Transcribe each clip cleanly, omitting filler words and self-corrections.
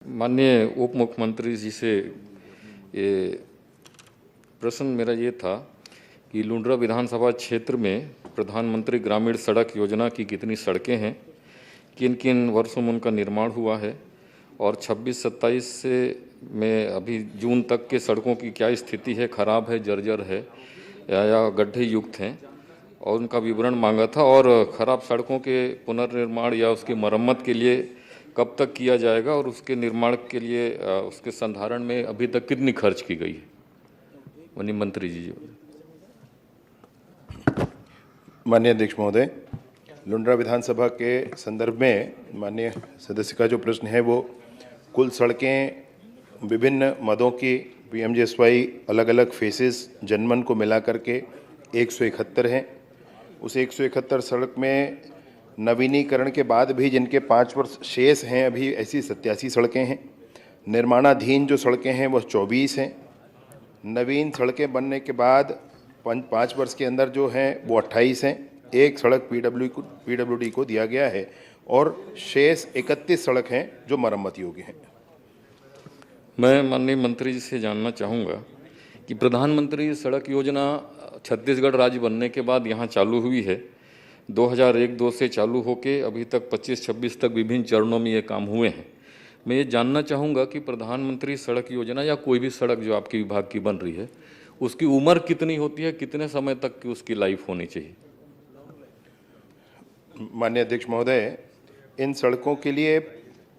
माननीय उप मुख्यमंत्री जी से ये प्रश्न मेरा ये था कि लुंड्रा विधानसभा क्षेत्र में प्रधानमंत्री ग्रामीण सड़क योजना की कितनी सड़कें हैं, किन किन वर्षों में उनका निर्माण हुआ है और 26-27 से में अभी जून तक के सड़कों की क्या स्थिति है, खराब है, जर्जर है या गड्ढे युक्त हैं, और उनका विवरण मांगा था। और खराब सड़कों के पुनर्निर्माण या उसकी मरम्मत के लिए कब तक किया जाएगा और उसके निर्माण के लिए उसके संधारण में अभी तक कितनी खर्च की गई है। माननीय मंत्री जी। माननीय अध्यक्ष महोदय, लुंड्रा विधानसभा के संदर्भ में माननीय सदस्य का जो प्रश्न है वो कुल सड़कें विभिन्न मदों की पीएमजीएसवाई अलग अलग फेसेस जनमन को मिला करके 171 हैं। उस 171 सड़क में नवीनीकरण के बाद भी जिनके 5 वर्ष शेष हैं अभी ऐसी 87 सड़कें हैं। निर्माणाधीन जो सड़कें हैं वह 24 हैं। नवीन सड़कें बनने के बाद 5 वर्ष के अंदर जो हैं वो 28 हैं। एक सड़क पीडब्ल्यूडी को दिया गया है और शेष 31 सड़क हैं जो मरम्मत योग्य हैं। मैं माननीय मंत्री जी से जानना चाहूँगा कि प्रधानमंत्री सड़क योजना छत्तीसगढ़ राज्य बनने के बाद यहाँ चालू हुई है। 2001-2 से चालू होके अभी तक 25-26 तक विभिन्न चरणों में ये काम हुए हैं। मैं ये जानना चाहूँगा कि प्रधानमंत्री सड़क योजना या कोई भी सड़क जो आपके विभाग की बन रही है उसकी उम्र कितनी होती है, कितने समय तक की उसकी लाइफ होनी चाहिए। माननीय अध्यक्ष महोदय, इन सड़कों के लिए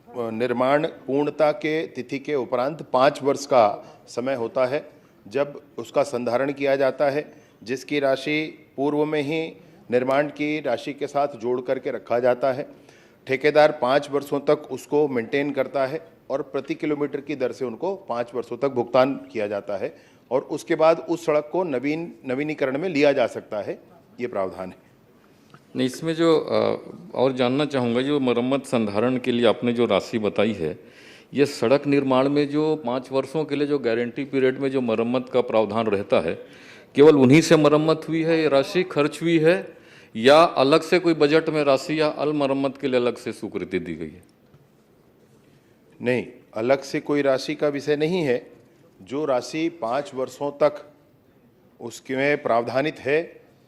निर्माण पूर्णता के तिथि के उपरांत 5 वर्ष का समय होता है जब उसका संधारण किया जाता है, जिसकी राशि पूर्व में ही निर्माण की राशि के साथ जोड़ करके रखा जाता है। ठेकेदार 5 वर्षों तक उसको मेंटेन करता है और प्रति किलोमीटर की दर से उनको 5 वर्षों तक भुगतान किया जाता है और उसके बाद उस सड़क को नवीनीकरण में लिया जा सकता है। ये प्रावधान है। नहीं, इसमें जो और जानना चाहूँगा, जो मरम्मत संधारण के लिए आपने जो राशि बताई है, ये सड़क निर्माण में जो 5 वर्षों के लिए जो गारंटी पीरियड में जो मरम्मत का प्रावधान रहता है, केवल उन्हीं से मरम्मत हुई है, ये राशि खर्च हुई है या अलग से कोई बजट में राशि या अल मरम्मत के लिए अलग से स्वीकृति दी गई है? नहीं, अलग से कोई राशि का विषय नहीं है। जो राशि 5 वर्षों तक उसमें प्रावधानित है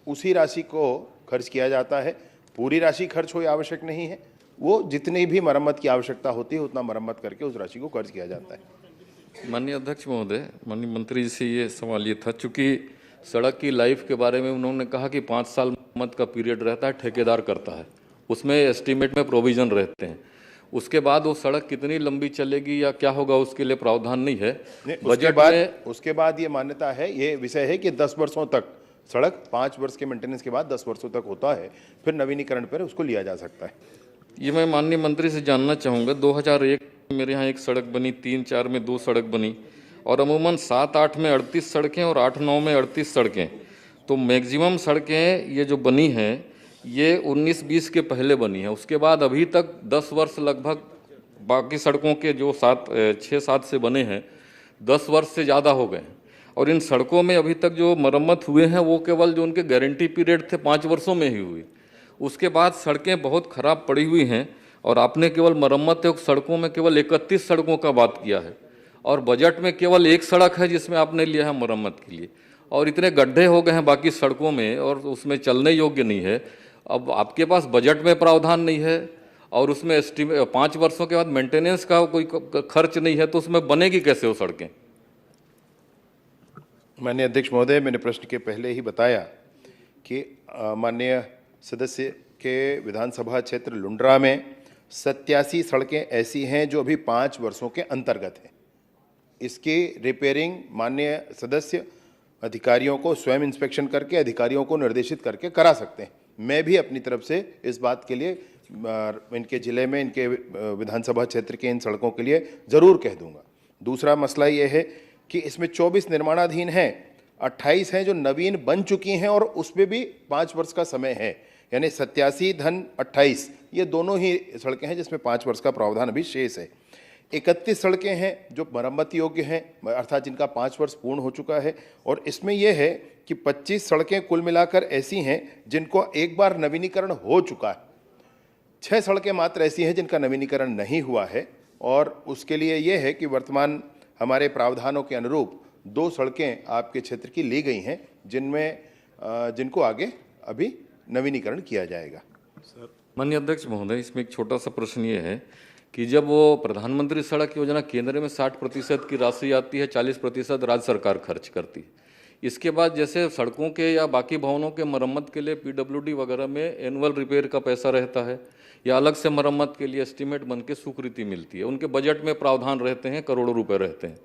उसी राशि को खर्च किया जाता है। पूरी राशि खर्च हो आवश्यक नहीं है। वो जितनी भी मरम्मत की आवश्यकता होती है उतना मरम्मत करके उस राशि को खर्च किया जाता है। माननीय अध्यक्ष महोदय, माननीय मंत्री जी से ये सवाल ये था, चूँकि सड़क की लाइफ के बारे में उन्होंने कहा कि 5 साल मरम्मत का पीरियड रहता है, ठेकेदार करता है, उसमें एस्टीमेट में प्रोविजन रहते हैं। उसके बाद वो सड़क कितनी लंबी चलेगी या क्या होगा उसके लिए प्रावधान नहीं है बजट में। उसके बाद ये मान्यता है, ये विषय है कि 10 वर्षों तक सड़क 5 वर्ष के मेंटेनेंस के बाद 10 वर्षों तक होता है, फिर नवीनीकरण पर उसको लिया जा सकता है। ये मैं माननीय मंत्री से जानना चाहूँगा, 2001 में मेरे यहाँ एक सड़क बनी, 3-4 में 2 सड़क बनी और अमूमन 7-8 में 38 सड़कें और 8-9 में 38 सड़कें। तो मैक्सिमम सड़कें ये जो बनी हैं ये 19-20 के पहले बनी है। उसके बाद अभी तक 10 वर्ष लगभग बाकी सड़कों के जो 6-7 से बने हैं 10 वर्ष से ज़्यादा हो गए हैं और इन सड़कों में अभी तक जो मरम्मत हुए हैं वो केवल जो उनके गारंटी पीरियड थे 5 वर्षों में ही हुई। उसके बाद सड़कें बहुत ख़राब पड़ी हुई हैं और आपने केवल मरम्मत सड़कों में केवल 31 सड़कों का बात किया है और बजट में केवल 1 सड़क है जिसमें आपने लिया है मरम्मत के लिए, और इतने गड्ढे हो गए हैं बाकी सड़कों में और उसमें चलने योग्य नहीं है। अब आपके पास बजट में प्रावधान नहीं है और उसमें 5 वर्षों के बाद मेंटेनेंस का कोई खर्च नहीं है, तो उसमें बनेगी कैसे वो सड़कें? माननीय अध्यक्ष महोदय, मैंने प्रश्न के पहले ही बताया कि माननीय सदस्य के विधानसभा क्षेत्र लुंड्रा में 87 सड़कें ऐसी हैं जो अभी 5 वर्षों के अंतर्गत हैं। इसकी रिपेयरिंग माननीय सदस्य अधिकारियों को स्वयं इंस्पेक्शन करके अधिकारियों को निर्देशित करके करा सकते हैं। मैं भी अपनी तरफ से इस बात के लिए इनके ज़िले में इनके विधानसभा क्षेत्र के इन सड़कों के लिए ज़रूर कह दूंगा। दूसरा मसला ये है कि इसमें 24 निर्माणाधीन हैं, 28 हैं जो नवीन बन चुकी हैं और उसमें भी 5 वर्ष का समय है, यानी 87-28 ये दोनों ही सड़कें हैं जिसमें 5 वर्ष का प्रावधान अभी शेष है। 31 सड़कें हैं जो मरम्मत योग्य हैं, अर्थात जिनका 5 वर्ष पूर्ण हो चुका है, और इसमें यह है कि 25 सड़कें कुल मिलाकर ऐसी हैं जिनको एक बार नवीनीकरण हो चुका है। 6 सड़कें मात्र ऐसी हैं जिनका नवीनीकरण नहीं हुआ है और उसके लिए ये है कि वर्तमान हमारे प्रावधानों के अनुरूप 2 सड़कें आपके क्षेत्र की ली गई हैं, जिनको आगे अभी नवीनीकरण किया जाएगा। माननीय अध्यक्ष महोदय, इसमें एक छोटा सा प्रश्न ये है कि जब वो प्रधानमंत्री सड़क योजना केंद्र में 60% की राशि आती है, 40% राज्य सरकार खर्च करती है। इसके बाद जैसे सड़कों के या बाकी भवनों के मरम्मत के लिए पीडब्ल्यूडी वगैरह में एनुअल रिपेयर का पैसा रहता है या अलग से मरम्मत के लिए एस्टीमेट बन के स्वीकृति मिलती है, उनके बजट में प्रावधान रहते हैं, करोड़ों रुपए रहते हैं।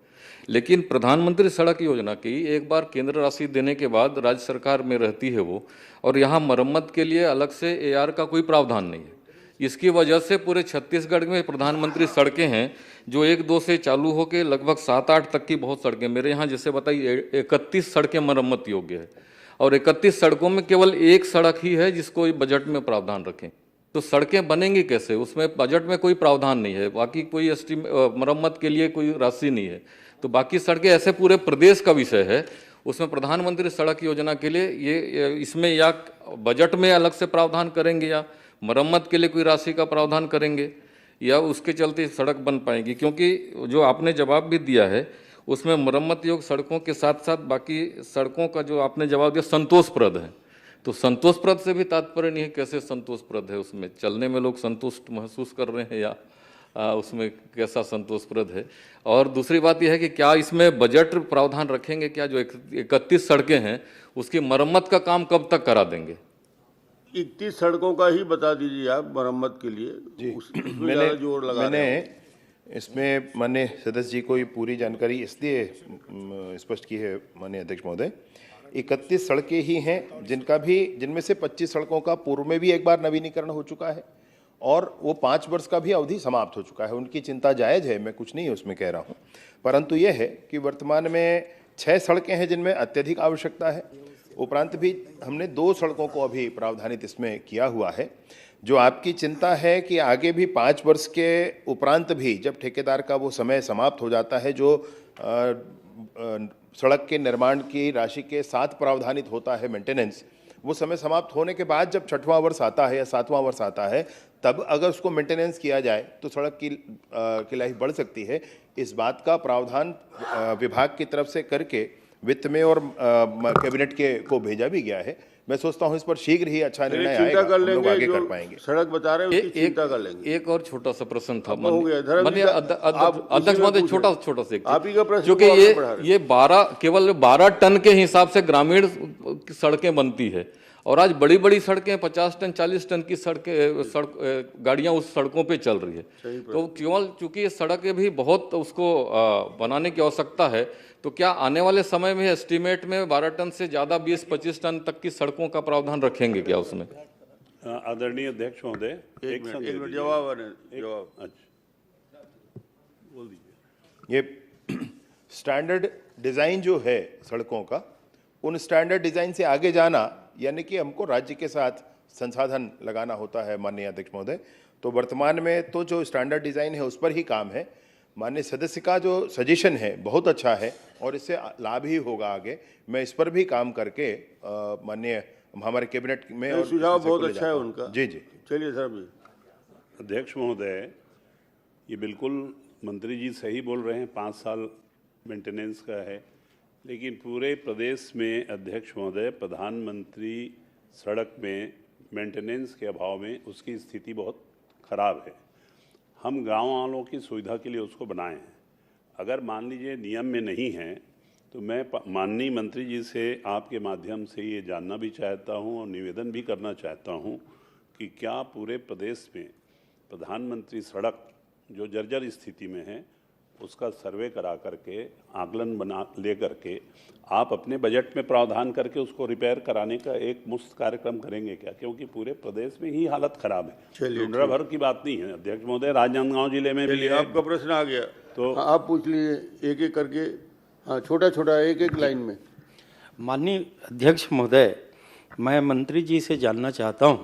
लेकिन प्रधानमंत्री सड़क योजना की एक बार केंद्र राशि देने के बाद राज्य सरकार में रहती है वो, और यहाँ मरम्मत के लिए अलग से एआर का कोई प्रावधान नहीं है। इसकी वजह से पूरे छत्तीसगढ़ में प्रधानमंत्री सड़कें हैं जो 1-2 से चालू होकर लगभग 7-8 तक की बहुत सड़कें, मेरे यहाँ जैसे बताइए 31 सड़कें मरम्मत योग्य है और 31 सड़कों में केवल एक सड़क ही है जिसको बजट में प्रावधान रखें। तो सड़कें बनेंगी कैसे? उसमें बजट में कोई प्रावधान नहीं है, बाकी कोई मरम्मत के लिए कोई राशि नहीं है। तो बाकी सड़कें ऐसे पूरे प्रदेश का विषय है, उसमें प्रधानमंत्री सड़क योजना के लिए ये इसमें या बजट में अलग से प्रावधान करेंगे या मरम्मत के लिए कोई राशि का प्रावधान करेंगे या उसके चलते सड़क बन पाएगी। क्योंकि जो आपने जवाब भी दिया है उसमें मरम्मत योग्य सड़कों के साथ साथ बाकी सड़कों का जो आपने जवाब दिया संतोषप्रद है, तो संतोषप्रद से भी तात्पर्य नहीं है कैसे संतोषप्रद है, उसमें चलने में लोग संतुष्ट महसूस कर रहे हैं या उसमें कैसा संतोषप्रद है। और दूसरी बात यह है कि क्या इसमें बजट प्रावधान रखेंगे क्या, जो 31 सड़कें हैं उसकी मरम्मत का काम कब तक करा देंगे? 31 सड़कों का ही बता दीजिए आप मरम्मत के लिए जी, उसमें ज़्यादा जोर लगा रहे हैं। इसमें माननीय सदस्य जी को ये पूरी जानकारी इसलिए स्पष्ट की है माननीय अध्यक्ष महोदय, 31 सड़कें ही हैं जिनमें से 25 सड़कों का पूर्व में भी एक बार नवीनीकरण हो चुका है और वो 5 वर्ष का भी अवधि समाप्त हो चुका है। उनकी चिंता जायज़ है, मैं कुछ नहीं उसमें कह रहा हूँ, परंतु ये है कि वर्तमान में 6 सड़कें हैं जिनमें अत्यधिक आवश्यकता है। उपरांत भी हमने 2 सड़कों को अभी प्रावधानित इसमें किया हुआ है। जो आपकी चिंता है कि आगे भी 5 वर्ष के उपरांत भी जब ठेकेदार का वो समय समाप्त हो जाता है, जो सड़क के निर्माण की राशि के साथ प्रावधानित होता है मेंटेनेंस, वो समय समाप्त होने के बाद जब 6वां वर्ष आता है या 7वां वर्ष आता है, तब अगर उसको मेंटेनेंस किया जाए तो सड़क की लाइफ बढ़ सकती है। इस बात का प्रावधान विभाग की तरफ से करके वित्त में और कैबिनेट को भेजा भी गया है। मैं सोचता हूं इस पर शीघ्र ही अच्छा निर्णय आएगा, हम लोग आगे कर पाएंगे। सड़क बता रहे हैं उसकी चिंता कर लेंगे। एक और छोटा सा प्रश्न था अध्यक्ष महोदय, छोटा सा आप ही का प्रश्न, क्योंकि ये 12 केवल 12 टन के हिसाब से ग्रामीण सड़कें बनती है और आज बड़ी बड़ी सड़कें 50 टन 40 टन की गाड़ियां उस सड़कों पे चल रही है। तो केवल चूंकि ये सड़कें भी बहुत उसको बनाने की आवश्यकता है, तो क्या आने वाले समय में एस्टीमेट में 12 टन से ज़्यादा 20-25 टन तक की सड़कों का प्रावधान रखेंगे क्या उसमें? आदरणीय अध्यक्ष महोदय, एक मिनट जवाब अच्छा बोल दीजिए। ये स्टैंडर्ड डिज़ाइन जो है सड़कों का, उन स्टैंडर्ड डिज़ाइन से आगे जाना यानी कि हमको राज्य के साथ संसाधन लगाना होता है माननीय अध्यक्ष महोदय। तो वर्तमान में तो जो स्टैंडर्ड डिज़ाइन है उस पर ही काम है। माननीय सदस्य का जो सजेशन है बहुत अच्छा है और इससे लाभ ही होगा आगे। मैं इस पर भी काम करके माननीय हमारे कैबिनेट में, और सुझाव बहुत अच्छा है उनका। जी जी, चलिए सर। भी अध्यक्ष महोदय, ये बिल्कुल मंत्री जी सही बोल रहे हैं, 5 साल मेंटेनेंस का है, लेकिन पूरे प्रदेश में अध्यक्ष महोदय प्रधानमंत्री सड़क में मेंटेनेंस के अभाव में उसकी स्थिति बहुत ख़राब है। हम गांव वालों की सुविधा के लिए उसको बनाए हैं। अगर मान लीजिए नियम में नहीं है तो मैं माननीय मंत्री जी से आपके माध्यम से ये जानना भी चाहता हूं और निवेदन भी करना चाहता हूं कि क्या पूरे प्रदेश में प्रधानमंत्री सड़क जो जर्जर स्थिति में है उसका सर्वे करा करके आकलन बना ले करके आप अपने बजट में प्रावधान करके उसको रिपेयर कराने का एक मुफ्त कार्यक्रम करेंगे क्या? क्योंकि पूरे प्रदेश में ही हालत खराब है, लुंड्रा भर की बात नहीं है अध्यक्ष महोदय, राजनांदगांव जिले में भी है। आपका प्रश्न आ गया तो आप पूछ लीजिए एक एक करके। हाँ, छोटा छोटा एक एक लाइन में। माननीय अध्यक्ष महोदय, मैं मंत्री जी से जानना चाहता हूं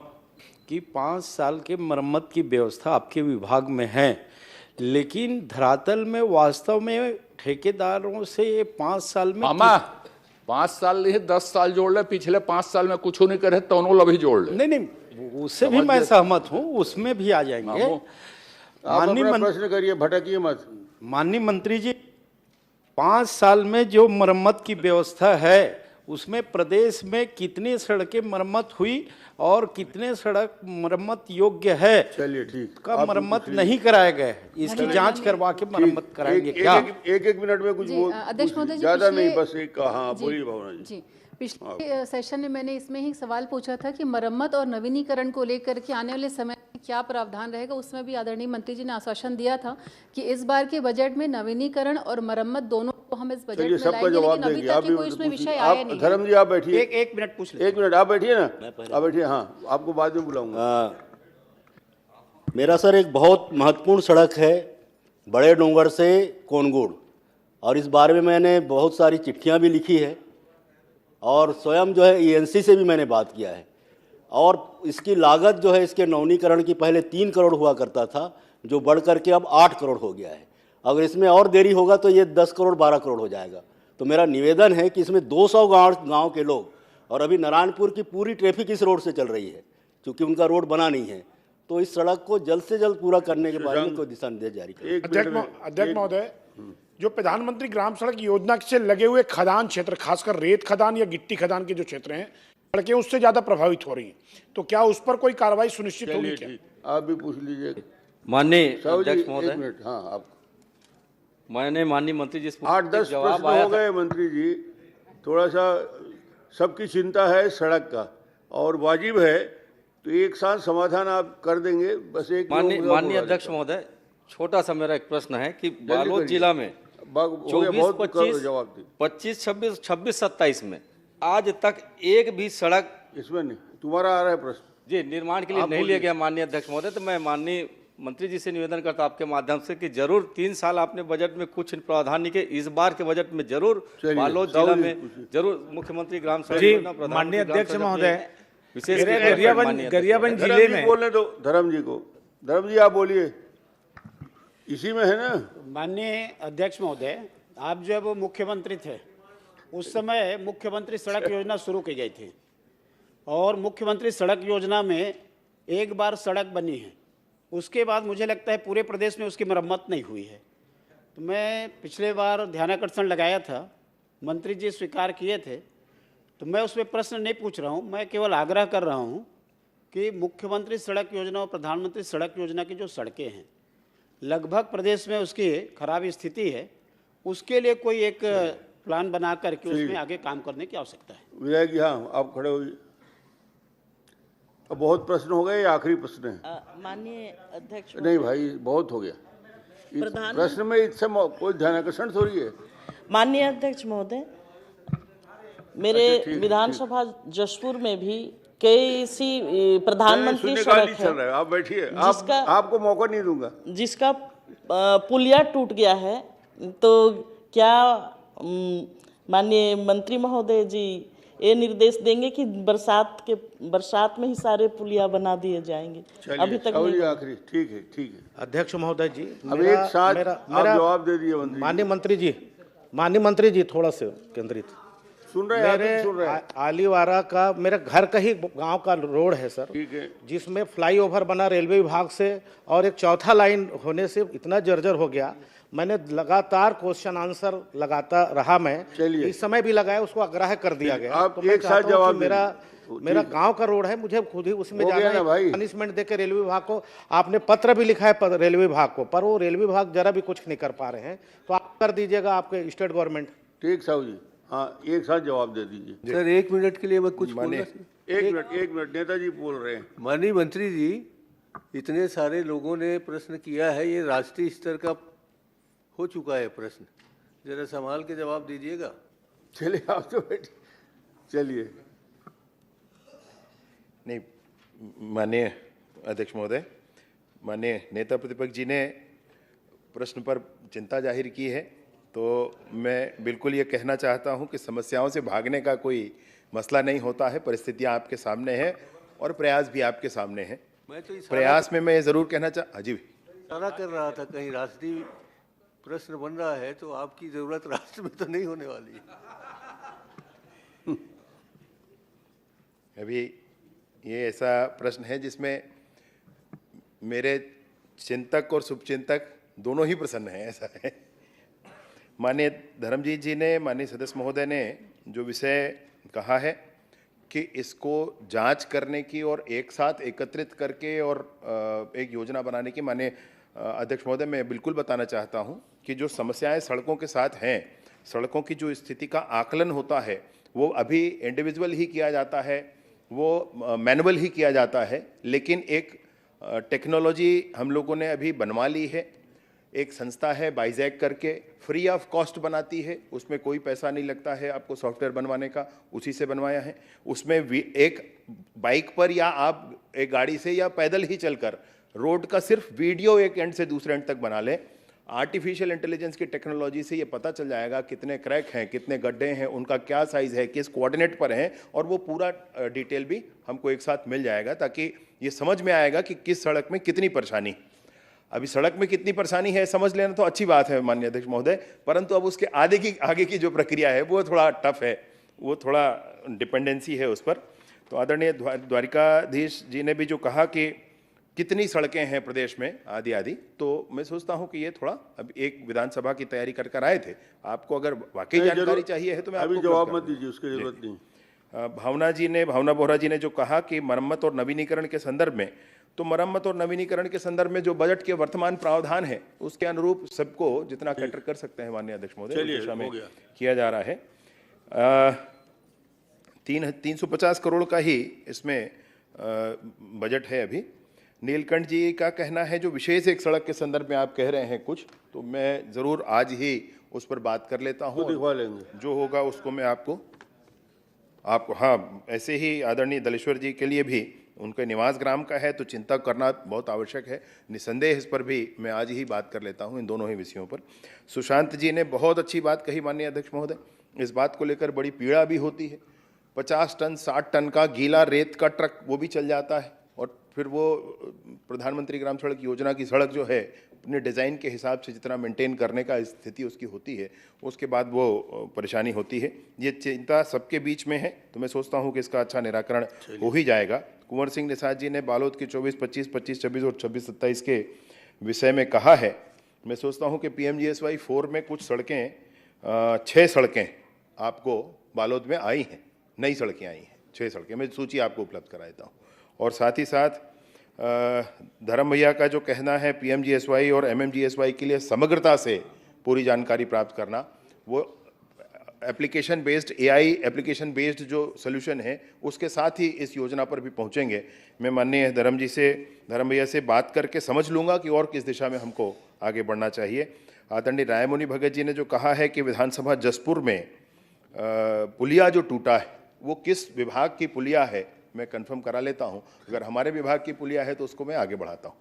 कि 5 साल के मरम्मत की व्यवस्था आपके विभाग में है, लेकिन धरातल में वास्तव में ठेकेदारों से ये 5 साल में मामा 5 साल नहीं 10 साल जोड़ ले, पिछले 5 साल में कुछ नहीं करे तो लभी जोड़ ले। नहीं, उससे भी मैं सहमत हूँ, उसमें भी आ जाएंगे। आप माननीय अपना प्रश्न करिए, भटकिए मत। माननीय मंत्री जी, 5 साल में जो मरम्मत की व्यवस्था है उसमें प्रदेश में कितनी सड़कें मरम्मत हुई और कितने सड़क मरम्मत योग्य है चलिए ठीक, का आप मरम्मत पूछ लीजिए। नहीं कराए गए, इसकी जांच करवा के मरम्मत कराएंगे क्या? एक मिनट में कुछ जी, अध्यक्ष महोदय जी, ज्यादा नहीं, पिछले- बस एक, हाँ जी, बोलिए भावना जी। जी, पिछले सेशन में मैंने इसमें ही सवाल पूछा था कि मरम्मत और नवीनीकरण को लेकर के आने वाले समय में क्या प्रावधान रहेगा। उसमें भी आदरणीय मंत्री जी ने आश्वासन दिया था कि इस बार के बजट में नवीनीकरण और मरम्मत दोनों को हम इस बजट चलिए में सबका लाएंगे, जवाब लेकिन अभी देंगे। तक आप के भी कोई उसमें पूछ विषय लीजिए। आया आप नहीं है। धर्म जी आप बैठिए, एक मिनट पूछ ले। एक मिनट आप बैठिए ना, आप बैठिए, हाँ आपको बाद में बुलाऊंगा। मेरा सर एक बहुत महत्वपूर्ण सड़क है बड़े डोंगर से कोनगुड़, और इस बारे में मैंने बहुत सारी चिट्ठियां भी लिखी है और स्वयं जो है ईएनसी से भी मैंने बात किया है। और इसकी लागत जो है इसके नवीनीकरण की पहले 3 करोड़ हुआ करता था, जो बढ़ करके अब 8 करोड़ हो गया है। अगर इसमें और देरी होगा तो ये 10 करोड़ 12 करोड़ हो जाएगा। तो मेरा निवेदन है कि इसमें 200 गांव के लोग, और अभी नारायणपुर की पूरी ट्रैफिक इस रोड से चल रही है क्योंकि उनका रोड बना नहीं है, तो इस सड़क को जल्द से जल्द पूरा करने के बारे में कोई दिशा निर्देश जारी करें। अध्यक्ष महोदय, जो प्रधानमंत्री ग्राम सड़क योजना से लगे हुए खदान क्षेत्र, खासकर रेत खदान या गिट्टी खदान के जो क्षेत्र हैं, सड़कें उससे ज्यादा प्रभावित हो रही हैं, तो क्या उस पर कोई कार्रवाई सुनिश्चित होगी चलिए क्या? ठीक, आप भी पूछ लीजिए। माननीय साहू जी अध्यक्ष एक महोदय, मिनट, हाँ आप। मैंने माननीय मंत्री जी से 8-10 जवाब प्रश्न आया हो था। गए मंत्री जी, थोड़ा सा सबकी चिंता है सड़क का और वाजिब है, तो एक साथ समाधान आप कर देंगे। बस एक माननीय अध्यक्ष महोदय, छोटा सा मेरा एक प्रश्न है कि बालोद करिए। जिला में 24, 25, जवाब दी 25, 26, 26, 27 में आज तक एक भी सड़क इसमें नहीं, तुम्हारा आ रहा है प्रश्न। जी निर्माण के लिए आप नहीं बोलिए। लिया गया माननीय अध्यक्ष महोदय। तो मैं माननीय मंत्री जी से निवेदन करता आपके माध्यम से कि जरूर 3 साल आपने बजट में कुछ प्रावधान नहीं किए, इस बार के बजट में जरूर चलिए, बालोद साहू जिला जी में पूछिए। जरूर मुख्यमंत्री ग्राम सड़क जी, योजना, प्रधानमंत्री माननीय ग्राम अध्यक्ष सड़क महोदय, योजना विशेष मेरे के तौर पर गरियाबंद माननीय अध्यक्ष गरियाबंद महोदय। धर्म जिले जी में बोलने दो, धर्म जी को। धर्म जी आप बोलिए, इसी में है ना। माननीय अध्यक्ष महोदय, आप जब मुख्यमंत्री थे उस समय मुख्यमंत्री सड़क योजना शुरू की गई थी और मुख्यमंत्री सड़क योजना में एक बार सड़क बनी है, उसके बाद मुझे लगता है पूरे प्रदेश में उसकी मरम्मत नहीं हुई है। तो मैं पिछले बार ध्यानाकर्षण लगाया था, मंत्री जी स्वीकार किए थे, तो मैं उसमें प्रश्न नहीं पूछ रहा हूँ, मैं केवल आग्रह कर रहा हूँ कि मुख्यमंत्री सड़क योजना और प्रधानमंत्री सड़क योजना की जो सड़कें हैं लगभग प्रदेश में उसकी खराब स्थिति है, उसके लिए कोई एक प्लान बना करके उसमें आगे काम करने की आवश्यकता है। विधायक जी, हाँ आप खड़े होइए। अब बहुत प्रश्न हो गए, ये आखिरी प्रश्न है। माननीय अध्यक्ष नहीं भाई, बहुत हो गया प्रश्न में, इससे कोई ध्यानाकर्षण थोड़ी है। माननीय अध्यक्ष महोदय, मेरे विधानसभा जशपुर में भी कई ऐसी प्रधानमंत्री सड़क चल रहा है, आप बैठिए, आपको मौका नहीं दूंगा। जिसका पुलिया टूट गया है, तो क्या माननीय मंत्री महोदय जी ये निर्देश देंगे कि बरसात में ही सारे पुलिया बना दिए जाएंगे? अभी तक नहीं। आखिरी, ठीक है, ठीक है। अध्यक्ष महोदय जी, अब एक साथ आप जवाब दे दिए मंत्री। माननीय मंत्री जी थोड़ा से केंद्रित सुन रहे हैं, सुन रहे हैं। आलीवारा का मेरा घर का ही गांव का रोड है सर, ठीक है, जिसमें फ्लाईओवर बना रेलवे विभाग से और एक चौथा लाइन होने से इतना जर्जर हो गया। मैंने लगातार क्वेश्चन आंसर लगाता रहा, मैं इस समय भी लगाया, उसको आग्रह कर दिया गया। आप तो एक साथ जवाब मेरा गांव का रोड है, मुझे खुद ही उसमें जाना है। पनिशमेंट देकर रेलवे विभाग को आपने पत्र भी लिखा है रेलवे विभाग को, पर वो रेलवे विभाग जरा भी कुछ नहीं कर पा रहे हैं, तो आप कर दीजिएगा, आपके स्टेट गवर्नमेंट। ठीक साहू जी, हाँ एक साथ जवाब दे दीजिए। सर 1 मिनट के लिए मैं कुछ बोलना। एक मिनट नेताजी बोल रहे हैं। माननीय मंत्री जी, इतने सारे लोगों ने प्रश्न किया है, ये राष्ट्रीय स्तर का हो चुका है प्रश्न, जरा संभाल के जवाब दीजिएगा। चलिए आप तो बैठिए, चलिए। नहीं, माननीय अध्यक्ष महोदय, माननीय नेता प्रतिपक्ष जी ने प्रश्न पर चिंता जाहिर की है, तो मैं बिल्कुल ये कहना चाहता हूं कि समस्याओं से भागने का कोई मसला नहीं होता है। परिस्थितियां आपके सामने हैं और प्रयास भी आपके सामने हैं। प्रयास में मैं ये ज़रूर कहना जी इशारा कर रहा था कहीं राष्ट्रीय प्रश्न बन रहा है, तो आपकी ज़रूरत राष्ट्र में तो नहीं होने वाली है। अभी ये ऐसा प्रश्न है जिसमें मेरे चिंतक और शुभचिंतक दोनों ही प्रसन्न हैं, ऐसा है। माननीय धर्मजीत जी ने, माननीय सदस्य महोदय ने जो विषय कहा है कि इसको जांच करने की और एक साथ एकत्रित करके और एक योजना बनाने की, माननीय अध्यक्ष महोदय मैं बिल्कुल बताना चाहता हूं कि जो समस्याएं सड़कों के साथ हैं, सड़कों की जो स्थिति का आकलन होता है वो अभी इंडिविजुअल ही किया जाता है, वो मैनुअल ही किया जाता है, लेकिन एक टेक्नोलॉजी हम लोगों ने अभी बनवा ली है। एक संस्था है बाइजैक करके, फ्री ऑफ कॉस्ट बनाती है, उसमें कोई पैसा नहीं लगता है आपको सॉफ्टवेयर बनवाने का, उसी से बनवाया है। उसमें एक बाइक पर या आप एक गाड़ी से या पैदल ही चलकर रोड का सिर्फ वीडियो एक एंड से दूसरे एंड तक बना लें। आर्टिफिशियल इंटेलिजेंस की टेक्नोलॉजी से ये पता चल जाएगा कितने क्रैक हैं, कितने गड्ढे हैं, उनका क्या साइज़ है, किस कोऑर्डिनेट पर हैं, और वो पूरा डिटेल भी हमको एक साथ मिल जाएगा, ताकि ये समझ में आएगा कि किस सड़क में कितनी परेशानी। अभी सड़क में कितनी परेशानी है समझ लेना तो अच्छी बात है माननीय अध्यक्ष महोदय, परंतु अब उसके आगे की जो प्रक्रिया है वो थोड़ा टफ है, वो थोड़ा डिपेंडेंसी है उस पर। तो आदरणीय द्वारिकाधीश जी ने भी जो कहा कि कितनी सड़कें हैं प्रदेश में आदि, तो मैं सोचता हूं कि ये थोड़ा अब एक विधानसभा की तैयारी कर आए थे, आपको अगर वाकई जानकारी चाहिए है तो मैं अभी आपको जवाब मत दीजिए, उसकी जरूरत नहीं। भावना बोहरा जी ने जो कहा कि मरम्मत और नवीनीकरण के संदर्भ में, तो मरम्मत और नवीनीकरण के संदर्भ में जो बजट के वर्तमान प्रावधान है उसके अनुरूप सबको जितना कैटर कर सकते हैं माननीय अध्यक्ष महोदय उस दिशा में किया जा रहा है। 350 करोड़ का ही इसमें बजट है अभी। नीलकंठ जी का कहना है जो विशेष एक सड़क के संदर्भ में आप कह रहे हैं कुछ, तो मैं ज़रूर आज ही उस पर बात कर लेता हूँ, दिखवा लेंगे जो होगा उसको मैं आपको हाँ, ऐसे ही आदरणीय दलेश्वर जी के लिए भी उनके निवास ग्राम का है तो चिंता करना बहुत आवश्यक है, निसंदेह इस पर भी मैं आज ही बात कर लेता हूं इन दोनों ही विषयों पर। सुशांत जी ने बहुत अच्छी बात कही माननीय अध्यक्ष महोदय, इस बात को लेकर बड़ी पीड़ा भी होती है। 50 टन 60 टन का गीला रेत का ट्रक वो भी चल जाता है, और फिर वो प्रधानमंत्री ग्राम सड़क योजना की सड़क जो है अपने डिज़ाइन के हिसाब से जितना मेंटेन करने का स्थिति उसकी होती है, उसके बाद वो परेशानी होती है। ये चिंता सबके बीच में है, तो मैं सोचता हूँ कि इसका अच्छा निराकरण हो ही जाएगा। कुंवर सिंह निषाद जी ने बालोद की 24, 25, 25, 26 और 26, 27 के विषय में कहा है। मैं सोचता हूँ कि PMGSY 4 में कुछ सड़कें 6 सड़कें आपको बालोद में आई हैं, नई सड़कें आई हैं 6 सड़कें, मैं सूची आपको उपलब्ध करा देता हूँ। और साथ ही साथ धर्म भैया का जो कहना है PMGSY और MMGSY के लिए समग्रता से पूरी जानकारी प्राप्त करना, वो application based AI application based जो सोल्यूशन है उसके साथ ही इस योजना पर भी पहुंचेंगे। मैं माननीय धर्म भैया से बात करके समझ लूँगा कि और किस दिशा में हमको आगे बढ़ना चाहिए। आदरणीय रायमुनि भगत जी ने जो कहा है कि विधानसभा जसपुर में पुलिया जो टूटा है वो किस विभाग की पुलिया है, मैं कंफर्म करा लेता हूं। अगर हमारे विभाग की पुलिया है तो उसको मैं आगे बढ़ाता हूं।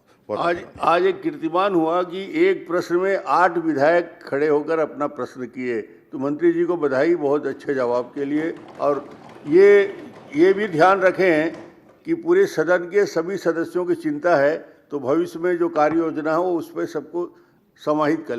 आज एक कीर्तिमान हुआ कि एक प्रश्न में 8 विधायक खड़े होकर अपना प्रश्न किए, तो मंत्री जी को बधाई बहुत अच्छे जवाब के लिए। और ये भी ध्यान रखें कि पूरे सदन के सभी सदस्यों की चिंता है, तो भविष्य में जो कार्य योजना हो उस पर सबको समाहित कर